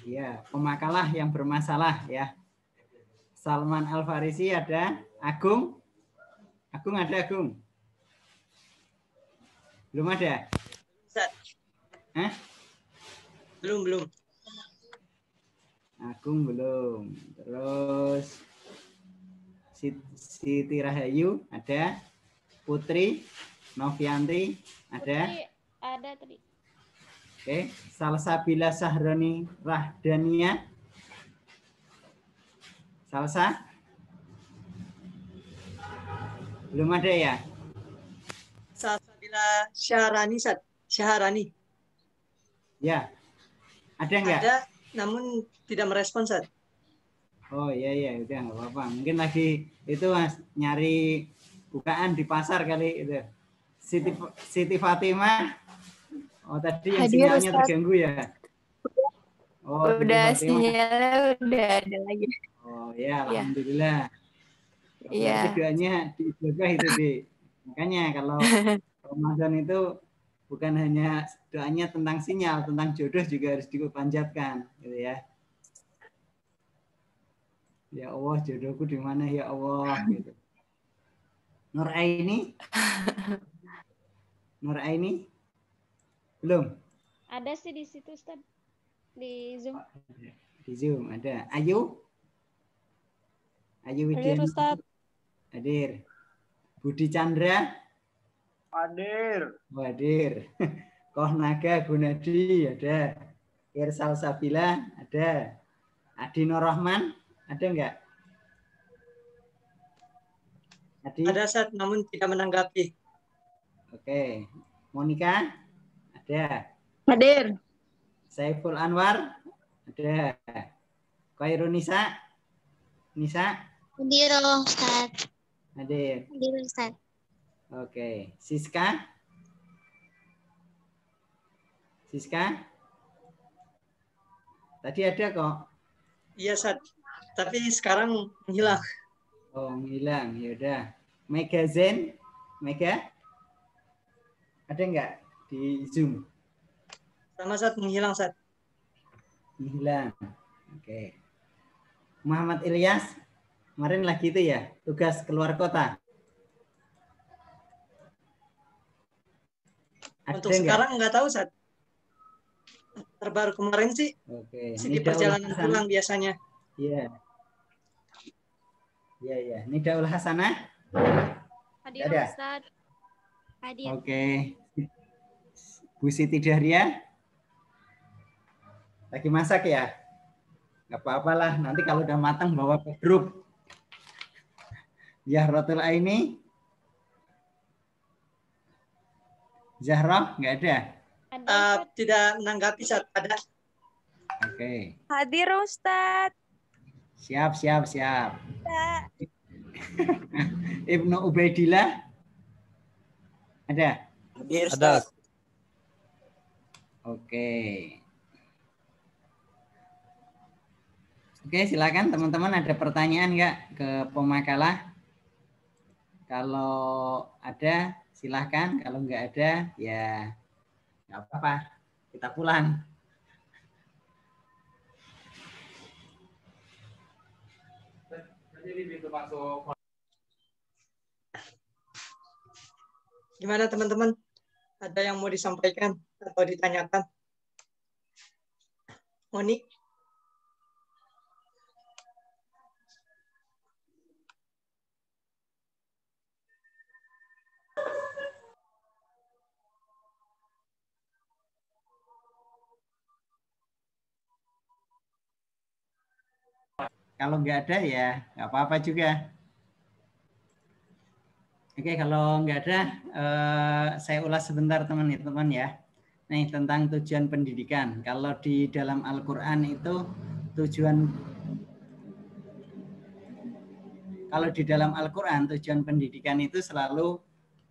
Ya, pemakalah yang bermasalah ya. Salman Al-Farisi ada. Agung? Agung ada, Agung? Belum ada? Hah? Belum. Agung belum. Terus Siti Rahayu ada. Putri Novianti ada. Putri ada tadi. Oke, Salsabila Sahroni Rahdania. Salsa? Belum ada ya? Salsabila Syaharani. Ya. Ada enggak? Ada, namun tidak merespon, Ustaz. Oh iya, udah nggak apa-apa. Mungkin lagi itu Mas nyari bukaan di pasar kali itu. Siti Fatimah. Oh tadi yang Hadir, sinyalnya Ustaz. terganggu ya. Oh, Udah Siti Fatimah. sinyalnya udah ada lagi. Oh ya, alhamdulillah. Iya. Berarti doanya dijaga itu di. Makanya kalau Ramadan itu bukan hanya doanya tentang sinyal, tentang jodoh juga harus dipanjatkan, gitu ya. Ya Allah, jodohku di mana ya Allah, gitu. Nur Aini? Nur Aini? Belum? Ada sih di situ, Ustaz. Di Zoom. Di Zoom ada. Ayu? Ayu Hadir, Widiana? Ustaz. Hadir. Budi Chandra? Hadir. Oh, hadir. Koh Naga Gunadi ada. Irsal Sabila ada. Adi Nur Rahman ada enggak? Adi? Ada, Ustaz, namun tidak menanggapi. Oke. Monica ada. Hadir. Saiful Anwar ada. Khairun Nisa? Hadir, Ustaz. Hadir. Hadir, Ustaz. Oke. Siska? Tadi ada kok. Iya, Ustaz. Tapi sekarang menghilang. Oh, hilang. Ya udah. Mega Zen? Mega? Ada enggak di Zoom? Sama, Ustaz, menghilang, Ustaz. Hilang. Oke. Muhammad Ilyas? Kemarin lagi itu ya, tugas keluar kota. Ada Untuk enggak? sekarang nggak tahu, Ustaz. Terbaru kemarin sih, Oke. di perjalanan pulang biasanya. Iya. Iya. Nidaul Hasanah? Hadir, Ada? Ustaz. Hadir. Oke. Bu Siti Dahria? Lagi masak ya? Nggak apa-apa lah. Nanti kalau udah matang bawa ke grup. Zahratul Aini? Zahra? Nggak ada? Ada, Tidak menanggapi, Ustaz. Ada. Oke. Hadir, Ustaz. Siap. Ibnu Ubaidillah? Ada? Hadir, Ada. Ustaz. Oke. Oke, silakan teman-teman, ada pertanyaan nggak ke pemakalah? Kalau ada, silahkan. Kalau nggak ada, ya nggak apa-apa. Kita pulang. Gimana, teman-teman? Ada yang mau disampaikan atau ditanyakan? Monik? Kalau nggak ada ya nggak apa-apa juga. Oke, kalau nggak ada, saya ulas sebentar teman-teman ya. Nih, tentang tujuan pendidikan. Kalau di dalam Al-Quran itu kalau di dalam Al-Quran tujuan pendidikan itu selalu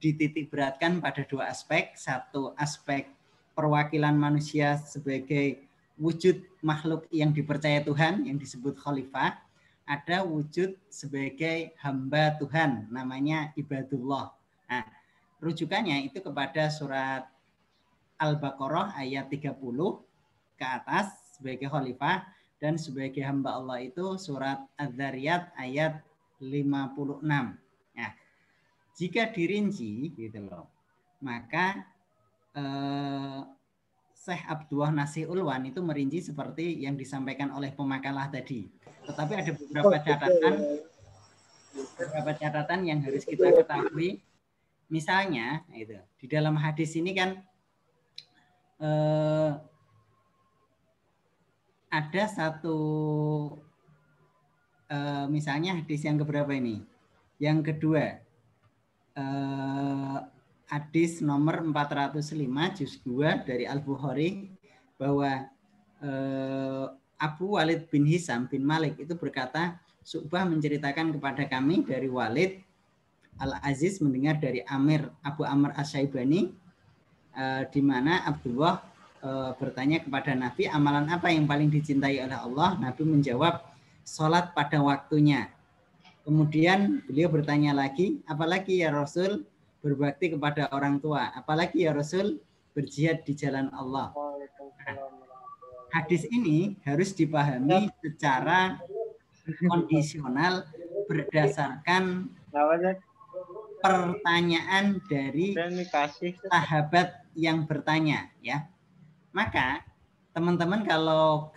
dititik beratkan pada dua aspek. Satu aspek perwakilan manusia sebagai wujud makhluk yang dipercaya Tuhan, yang disebut khalifah. Ada wujud sebagai hamba Tuhan, namanya ibadullah. Nah, rujukannya itu kepada surat Al-Baqarah ayat 30 ke atas sebagai khalifah, dan sebagai hamba Allah itu surat Az-Zariyat ayat 56. Nah, jika dirinci gitu loh, maka Syekh Abdullah Nasih Ulwan itu merinci seperti yang disampaikan oleh pemakalah tadi. Tetapi ada beberapa catatan yang harus kita ketahui. Misalnya itu di dalam hadis ini kan ada satu misalnya hadis yang keberapa ini? Yang kedua, hadis nomor 405 juz 2 dari Al-Bukhari, bahwa Abu Walid bin Hisam bin Malik itu berkata, Syu'bah menceritakan kepada kami dari Walid, Al-Aziz mendengar dari Abu Amr Asy-Syaibani, di mana Abdullah bertanya kepada Nabi, amalan apa yang paling dicintai oleh Allah? Nabi menjawab, sholat pada waktunya. Kemudian beliau bertanya lagi, apalagi ya Rasul? Berbakti kepada orang tua. Apalagi ya Rasul? Berjihad di jalan Allah. Hadis ini harus dipahami secara kondisional berdasarkan pertanyaan dari sahabat yang bertanya, ya. Maka teman-teman kalau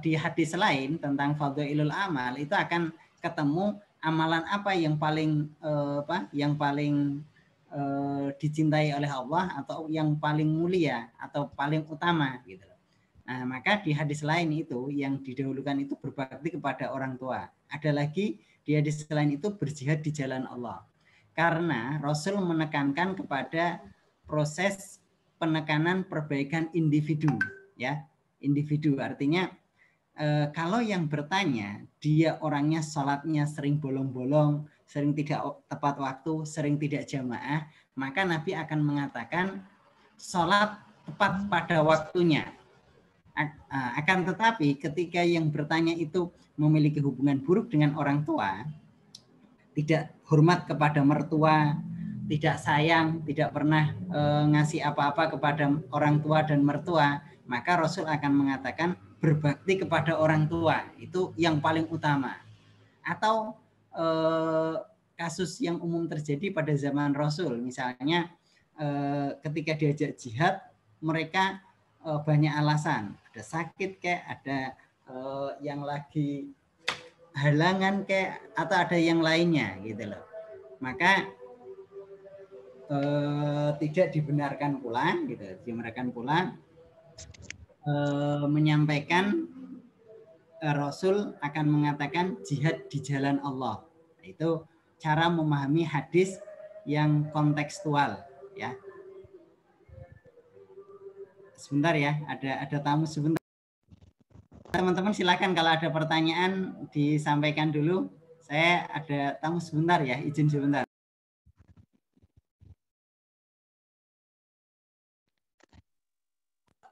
di hadis lain tentang fadhailul amal itu akan ketemu amalan apa yang paling dicintai oleh Allah atau yang paling mulia atau paling utama gitu. Nah, maka di hadis lain itu yang didahulukan itu berbakti kepada orang tua. Ada lagi di hadis lain itu berjihad di jalan Allah. Karena Rasul menekankan kepada proses penekanan perbaikan individu, ya. Individu artinya kalau yang bertanya dia orangnya sholatnya sering bolong-bolong, sering tidak tepat waktu, sering tidak jamaah, maka Nabi akan mengatakan sholat tepat pada waktunya. Akan tetapi ketika yang bertanya itu memiliki hubungan buruk dengan orang tua, tidak hormat kepada mertua, tidak sayang, tidak pernah ngasih apa-apa kepada orang tua dan mertua, maka Rasul akan mengatakan berbakti kepada orang tua itu yang paling utama. Atau kasus yang umum terjadi pada zaman Rasul, misalnya ketika diajak jihad, mereka banyak alasan, ada sakit kayak, ada yang lagi halangan kayak, atau ada yang lainnya gitu loh. Maka tidak dibenarkan pula gitu, menyampaikan Rasul akan mengatakan jihad di jalan Allah. Itu cara memahami hadis yang kontekstual, ya. Sebentar ya, ada tamu sebentar. Teman-teman silakan kalau ada pertanyaan disampaikan dulu. Saya ada tamu sebentar ya, izin sebentar.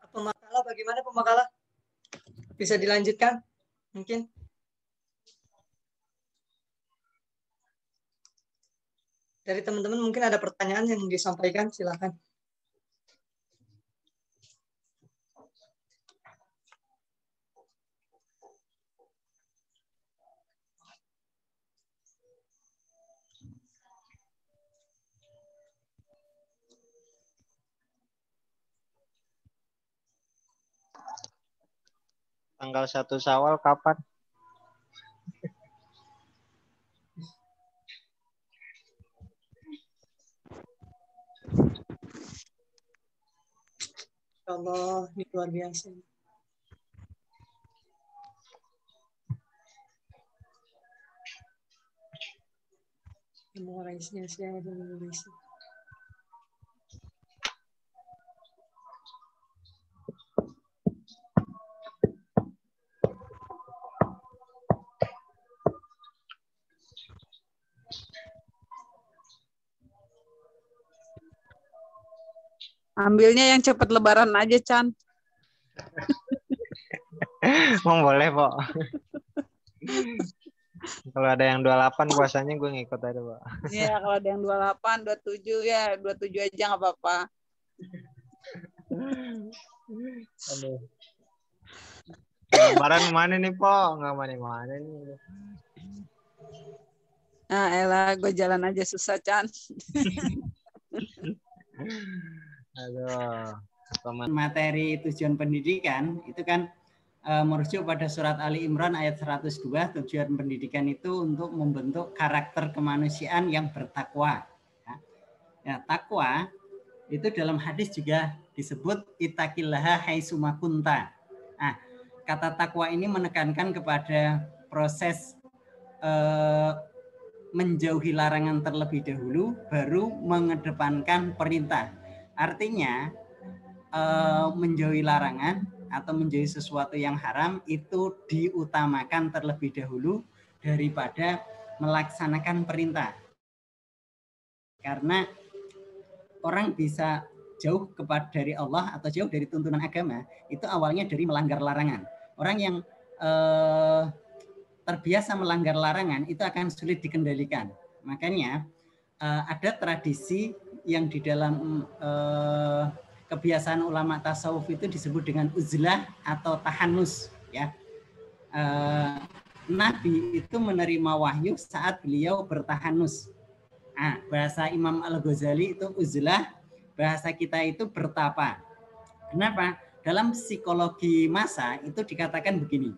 Pemakalah bagaimana pemakalah? Bisa dilanjutkan mungkin? Dari teman-teman mungkin ada pertanyaan yang disampaikan, silakan. tanggal 1 Syawal kapan? Allah, ini luar biasa. Memorize-nya saya ada menulis. Ambilnya yang cepat lebaran aja, Chan. Boleh, Pak. Kalau ada yang 28 puasanya gue ngikut aja, Pak. Iya, kalau ada yang 28, 27 ya, 27 aja nggak apa-apa. Aduh. Lebaran mana nih, Pak? Nggak mana-mana nih. Nah, elah, gue jalan aja susah, Chan. Aduh. Materi tujuan pendidikan itu kan merujuk pada surat Ali Imran ayat 102. Tujuan pendidikan itu untuk membentuk karakter kemanusiaan yang bertakwa. Ya, takwa itu dalam hadis juga disebut ittaqillaha haitsuma kunta. Nah, kata takwa ini menekankan kepada proses menjauhi larangan terlebih dahulu, baru mengedepankan perintah. Artinya menjauhi larangan atau menjauhi sesuatu yang haram itu diutamakan terlebih dahulu daripada melaksanakan perintah. Karena orang bisa jauh dari Allah atau jauh dari tuntunan agama itu awalnya dari melanggar larangan. Orang yang terbiasa melanggar larangan itu akan sulit dikendalikan. Makanya ada tradisi yang di dalam kebiasaan ulama tasawuf itu disebut dengan uzlah atau tahanus, ya. Nabi itu menerima wahyu saat beliau bertahanus. Nah, bahasa Imam Al-Ghazali itu uzlah, bahasa kita itu bertapa. Kenapa? Dalam psikologi massa itu dikatakan begini.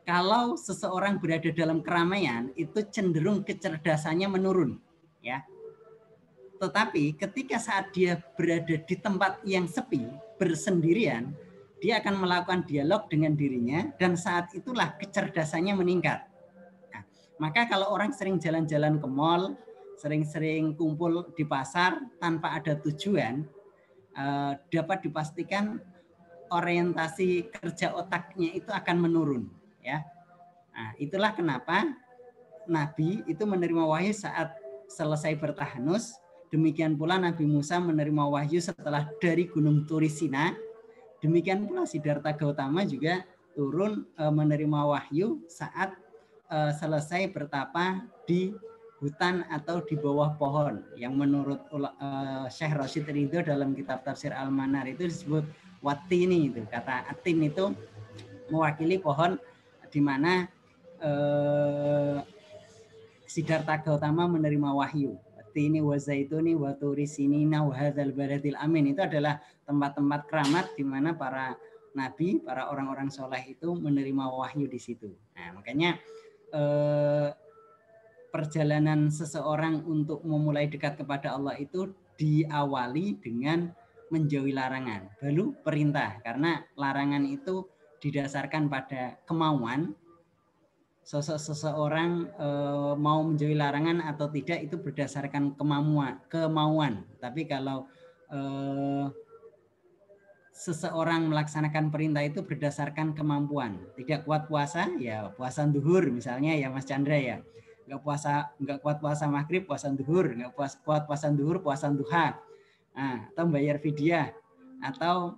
Kalau seseorang berada dalam keramaian itu cenderung kecerdasannya menurun, ya. Tetapi ketika saat dia berada di tempat yang sepi, bersendirian, dia akan melakukan dialog dengan dirinya dan saat itulah kecerdasannya meningkat. Nah, maka kalau orang sering jalan-jalan ke mall, sering-sering kumpul di pasar tanpa ada tujuan, dapat dipastikan orientasi kerja otaknya itu akan menurun, ya. Nah, itulah kenapa Nabi itu menerima wahyu saat selesai bertahanus. Demikian pula Nabi Musa menerima wahyu setelah dari Gunung Turisina. Demikian pula Siddhartha Gautama juga turun menerima wahyu saat selesai bertapa di hutan atau di bawah pohon. Yang menurut Syekh Rashid Ridho dalam kitab Tafsir Al-Manar itu disebut watini. Itu kata atin itu mewakili pohon di mana Siddhartha Gautama menerima wahyu. Tini wa zaituni wa turi sinina wa hadzal baladil amin. Itu adalah tempat-tempat keramat di mana para nabi, para orang-orang soleh itu menerima wahyu di situ. Nah, makanya perjalanan seseorang untuk memulai dekat kepada Allah itu diawali dengan menjauhi larangan, baru perintah. Karena larangan itu didasarkan pada kemauan. Seseorang mau menjauhi larangan atau tidak itu berdasarkan kemauan. Tapi kalau seseorang melaksanakan perintah itu berdasarkan kemampuan. Tidak kuat puasa, ya puasa duhur misalnya ya Mas Chandra ya. Nggak kuat puasa maghrib, puasa duhur. Nggak kuat puasa duhur, puasa duha. Nah, atau bayar fidyah. Atau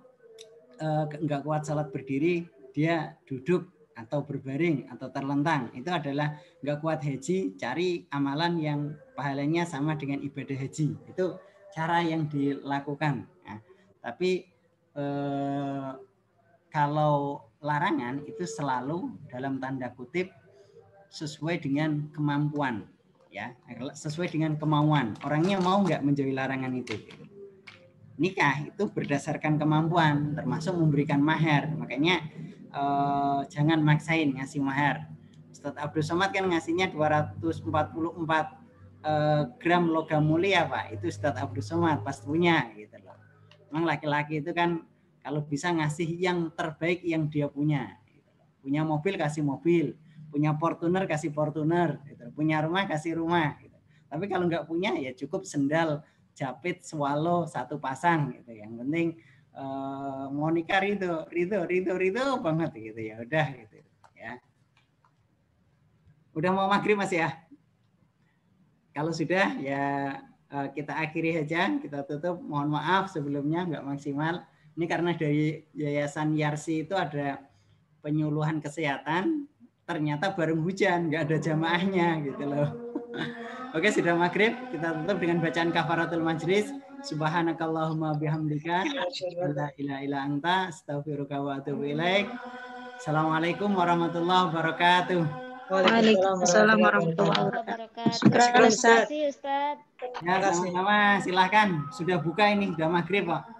nggak kuat salat berdiri, dia duduk atau berbaring atau terlentang. Itu adalah nggak kuat haji, cari amalan yang pahalanya sama dengan ibadah haji. Itu cara yang dilakukan. Nah, tapi kalau larangan itu selalu dalam tanda kutip sesuai dengan kemampuan, ya, sesuai dengan kemauan. Orangnya mau nggak menjauhi larangan itu. Nikah itu berdasarkan kemampuan, termasuk memberikan mahar. Makanya jangan maksain ngasih mahar. Ustadz Abdul Somad kan ngasihnya 244 gram logam mulia Pak. Itu Ustadz Abdul Somad pas punya gitu loh. Memang laki-laki itu kan kalau bisa ngasih yang terbaik yang dia punya. Gitu loh. Punya mobil kasih mobil, punya Fortuner kasih Fortuner, gitu. Punya rumah kasih rumah. Gitu. Tapi kalau nggak punya ya cukup sendal japit swallow 1 pasang gitu. Yang penting mau nikah ridho banget gitu ya udah gitu ya. Udah mau maghrib Mas ya? Kalau sudah ya kita akhiri aja, kita tutup. Mohon maaf sebelumnya nggak maksimal. Ini karena dari Yayasan Yarsi itu ada penyuluhan kesehatan, ternyata bareng hujan, nggak ada jamaahnya gitu loh. Oke, sudah maghrib, kita tutup dengan bacaan kafaratul majlis. Subhanakallahumma bihamdika la ilaha illa anta astaghfiruka wa atubu ilaik. Assalamualaikum warahmatullahi wabarakatuh. Waalaikumsalam warahmatullahi wabarakatuh. Terima kasih Ustaz. Ya, sama-sama. Silahkan. Sudah buka ini, sudah maghrib, Pak.